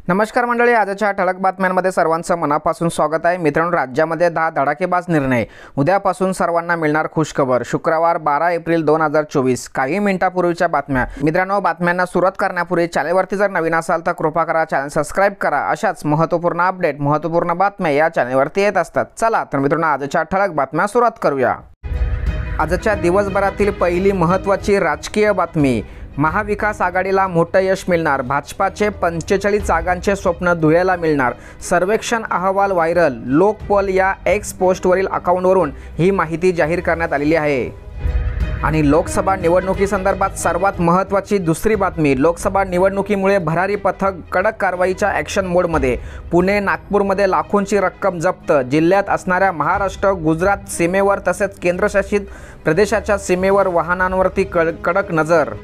नमस्कार मंडळी, आजच्या ठळक बातम्यांमध्ये सर्वांचं मनापासून स्वागत आहे। मित्रांनो, राज्यामध्ये 10 धडाकेबाज निर्णय। उद्यापासून सर्वांना मिळणार खुशखबर। शुक्रवार 12 एप्रिल 2024 काही मिनिटांपूर्वीच्या बातम्या। मित्रांनो, बातम्यांना सुरुवात करण्यापूर्वी चॅनलवरती जर नवीन असाल तर कृपा करा चॅनल सबस्क्राइब करा। अशाच महत्त्वपूर्ण अपडेट, महत्त्वपूर्ण बातम्या या चॅनलवरती येत असतात। चला तर मित्रांनो, आजच्या ठळक बातम्या सुरुवात करूया। आजच्या दिवसभरातील पहिली महत्त्वाची राजकीय बातमी। महाविकास आघाडीला मोठं यश मिळणार। भाजपाचे 45 जागांचे स्वप्न धुळ्याला मिळणार। सर्वेक्षण अहवाल व्हायरल। लोकपाल या एक्स पोस्टवरील अकाउंटवरून ही माहिती जाहीर करण्यात आलेली आहे। आणि लोकसभा निवडणुकीसंदर्भात सर्वात महत्त्वाची दुसरी बातमी। लोकसभा निवडणुकीमुळे भरारी पथक कडक कारवाईच्या ॲक्शन मोडमध्ये। पुणे नागपूरमध्ये लाखोंची रक्कम जप्त। जिल्ह्यात असणाऱ्या महाराष्ट्र गुजरात सीमेवर तसेच केंद्रशासित प्रदेशाच्या सीमेवर वाहनांवरती कडक नजर।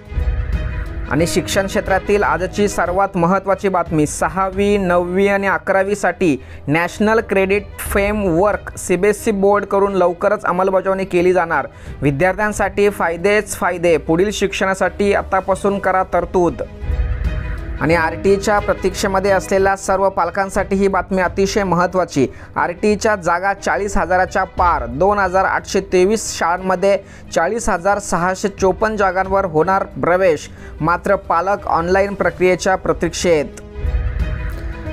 आणि शिक्षण क्षेत्रातील आजची सर्वात महत्त्वाची बातमी। 6वी 9वी आणि 11वी साठी national credit framework CBSE board करून लवकरच अंमलबजावणी केली जाणार। विद्यार्थ्यांसाठी फायदेच फायदे। पुढील शिक्षणासाठी आतापासून करा तरतूद। आणि आरटीईच्या प्रतीक्षेमध्ये असलेल्या सर्व पालकांसाठी ही बातमी अतिशय महत्त्वाची। आरटीईच्या जागा 40,000च्या पार। 2823 शाळांमध्ये 40,654 जागांवर होणार प्रवेश। मात्र पालक ऑनलाईन प्रक्रियेच्या प्रतीक्षेत।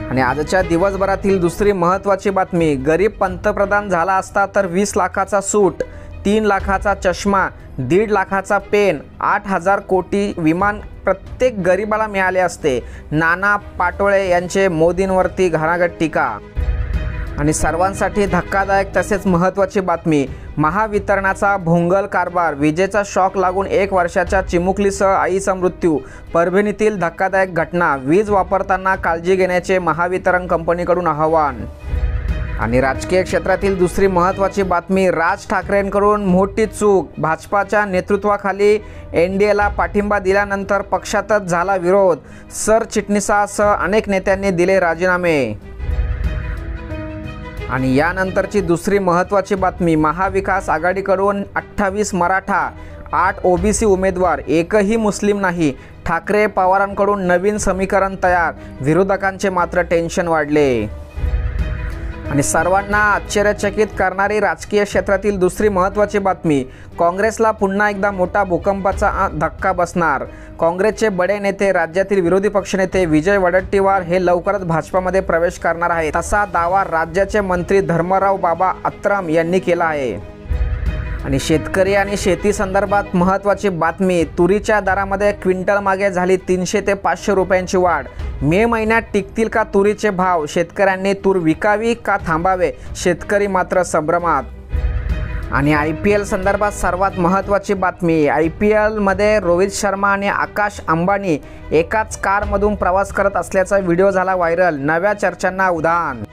आणि आजच्या दिवसभरातील दुसरी महत्त्वाची बातमी। गरीब पंतप्रधान झाला असता तर 20 लाखाचा सूट, 3 लाखाचा चष्मा, 1.5 लाखाचा पेन, 8,000 कोटी विमान प्रत्येक गरीबाला मिळाले असते। नाना पाटोळे यांचे मोदींवरती घणाघात टीका। आणि सर्वांसाठी धक्कादायक तसेच महत्त्वाची बातमी। महावितरणाचा भोंगल कारभार। विजेचा शॉक लागून 1 वर्षाच्या चिमुकलीसह आईचा मृत्यू। परभणीतील धक्कादायक घटना। वीज वापरताना काळजी घेण्याचे महावितरण कंपनीकडून आवाहन। आणि राजकीय क्षेत्रातील दुसरी महत्त्वाची बातमी। राज ठाकरेंकडून मोठी चूक। भाजपाच्या नेतृत्वाखाली एनडीएला पाठिंबा दिल्यानंतर पक्षातच झाला विरोध। सरचिटणीसासह अनेक नेत्यांनी दिले राजीनामे। आणि यानंतरची दुसरी महत्त्वाची बातमी। महाविकास आघाडीकडून 28 मराठा, 8 ओबीसी उमेदवार, एकही मुस्लिम नाही। ठाकरे पवारांकडून नवीन समीकरण तयार। विरोधकांचे मात्र टेन्शन वाढले। आणि सर्वांना आश्चर्यचकित करणारी राजकीय क्षेत्रातील दुसरी महत्त्वाची बातमी। काँग्रेसला पुन्हा एकदा मोठा भूकंपाचा धक्का बसणार। काँग्रेसचे बडे नेते, राज्यातील विरोधी पक्षनेते विजय वडेट्टीवार हे लवकरच भाजपामध्ये प्रवेश करणार आहेत, असा दावा राज्याचे मंत्री धर्मराव बाबा अत्राम यांनी केला आहे। आणि शेतकरी आणि शेती संदर्भात महत्त्वाची बातमी। तुरीच्या दरामध्ये क्विंटल मागे झाली 300 ते 500 रुपयांची वाढ। मे महिन्यात टिकतील का तुरीचे भाव? शेतकऱ्यांनी तूर विकावी का थांबावे? शेतकरी मात्र संभ्रमात। आणि IPL संदर्भात सर्वात महत्त्वाची बातमी। IPL मध्ये रोहित शर्मा आणि आकाश अंबानी एकाच कारमधून प्रवास करत असल्याचा व्हिडिओ झाला व्हायरल। नव्या चर्चांना उधाण।